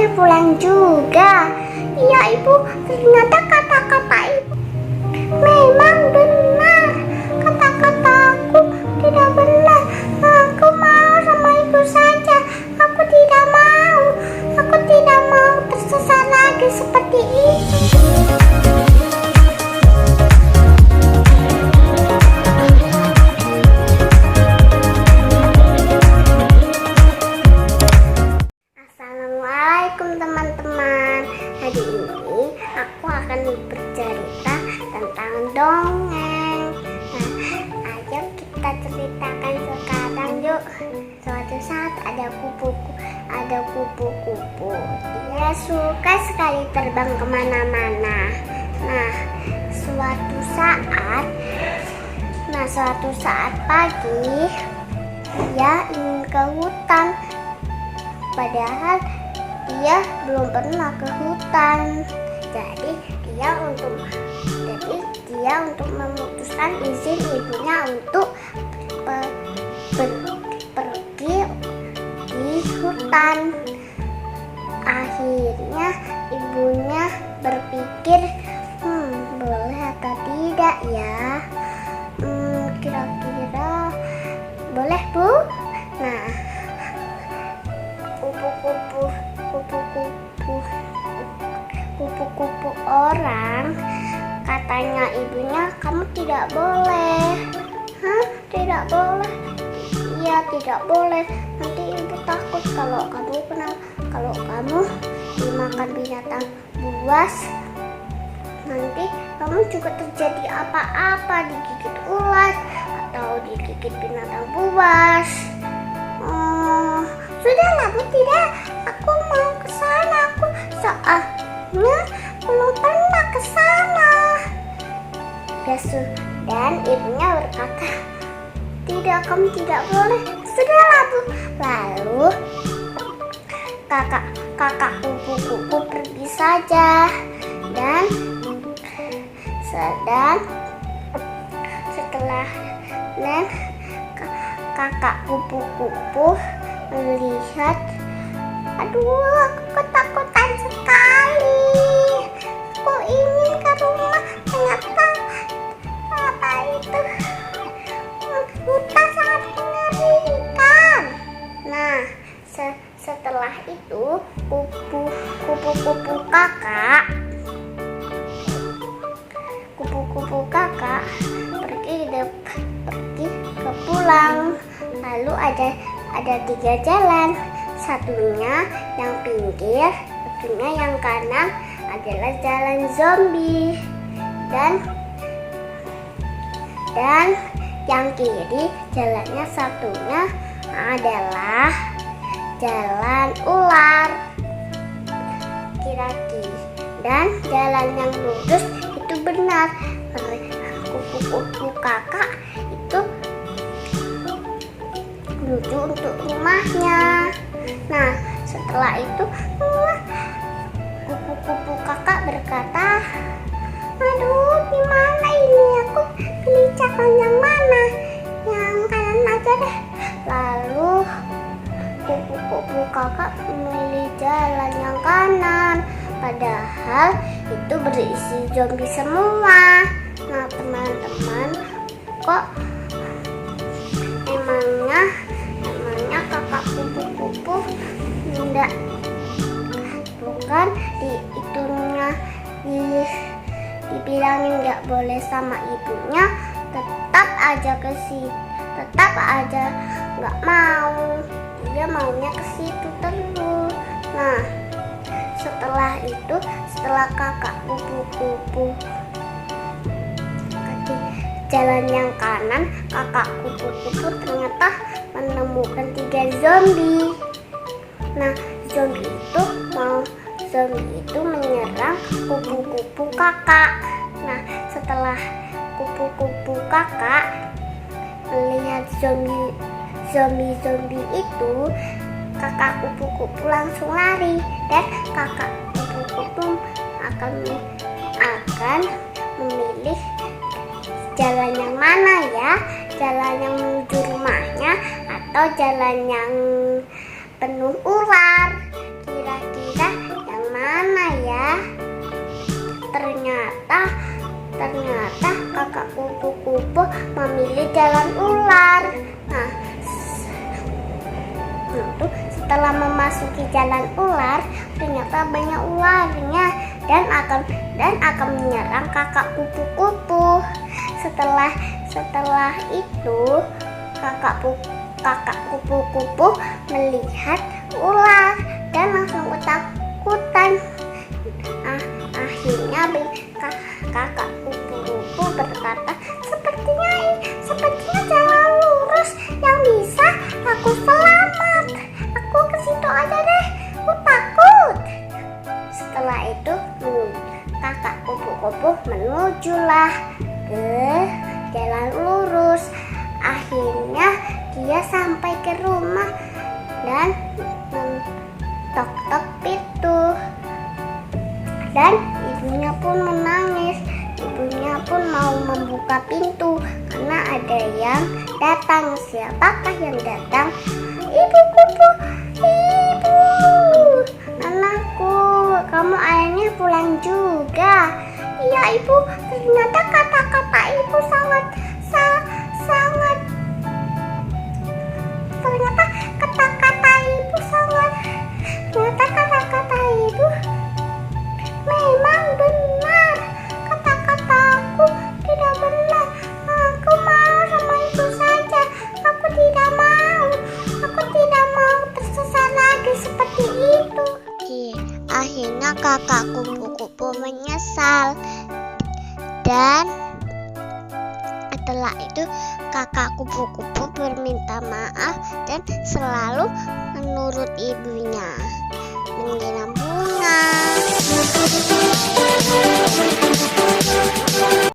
akhirnya pulang juga. Iya ibu, ternyata kata-kata ibu memang benar. Kata-kataku tidak benar. Aku mau sama ibu saja. Aku tidak mau. Aku tidak mau tersesat lagi seperti itu. Assalamualaikum teman-teman. Hari ini aku akan bercerita tentang dongeng. Ayo kita ceritakan sekarang yuk. Suatu saat ada kupu-kupu. Dia suka sekali terbang kemana-mana. Suatu saat pagi dia ingin ke hutan. Padahal dia belum pernah ke hutan. Jadi dia untuk memutuskan izin ibunya untuk pergi di hutan. Akhirnya ibunya berpikir, boleh atau tidak ya? Kira-kira boleh bu? Nah, kupu-kupu orang katanya ibunya, kamu tidak boleh. Tidak boleh? Iya tidak boleh, nanti ibu takut kalau kamu dimakan binatang buas, nanti kamu juga terjadi apa-apa, digigit ular atau digigit binatang buas. Sudahlah bu, tidak, aku mau ke sana. Aku soalnya belum pernah ke sana. Dan ibunya berkata, tidak, kamu tidak boleh. Sudahlah bu. Lalu kakak kupu-kupu pergi saja. Dan kakak kupu-kupu melihat, aduh aku ketakutan sekali. Aku ingin ke rumah, ternyata apa itu? Hutan sangat mengerikan. Nah, setelah itu kupu-kupu kakak pergi ke pulang. Lalu ada 3 jalan. Satunya yang pinggir, satunya yang kanan adalah jalan zombie, dan yang kiri jalannya satunya adalah jalan ular. Dan jalan yang lurus itu benar. Kupu-kupu kakak itu menuju untuk rumahnya. Nah, setelah itu kupu-kupu kakak berkata, aduh gimana ini, aku pilih jalan yang mana? Yang kanan aja deh. Lalu kupu-kupu kakak memilih jalan yang kanan, padahal itu berisi zombie semua. Nah teman-teman, kok emangnya kakak kupu-kupu bukan dibilangin nggak boleh sama ibunya, tetap aja nggak mau. Dia maunya ke situ terus. Nah, setelah kakak kupu-kupu ke jalan yang kanan, kakak kupu-kupu ternyata menemukan 3 zombie. Nah, zombie itu menyerang kupu-kupu kakak. Nah, setelah kupu-kupu kakak melihat zombie itu, kakak kupu-kupu langsung lari, dan kakak kupu-kupu akan memilih jalan yang mana ya, jalan yang menuju rumahnya atau jalan yang penuh ular. Kira-kira yang mana ya? Ternyata kakak kupu-kupu memilih jalan ular. Nah, setelah memasuki jalan ular, ternyata banyak ularnya dan akan menyerang kakak kupu-kupu. Setelah itu kakak kupu-kupu melihat ular dan langsung ketakutan. Akhirnya kakak kupu-kupu berkata, sepertinya jalan lurus yang bisa aku selamat. Aku ke situ aja deh, aku takut. Setelah itu kakak kupu-kupu menujulah ke jalan lurus. Akhirnya dia sampai ke rumah dan mentok-tok pintu. Dan ibunya pun menangis. Ibunya pun mau membuka pintu karena ada yang datang. Siapakah yang datang? Ibu kupu. Ibu, anakku, kamu akhirnya pulang juga. Iya ibu, ternyata kata-kata ibu sangat ternyata kata-kata ibu memang benar. Kata-kataku tidak benar. Aku mau sama ibu saja. Aku tidak mau tersesat lagi seperti itu. Akhirnya kakak kupu-kupu menyesal. Dan setelah itu kakak kupu-kupu berminta maaf dan selalu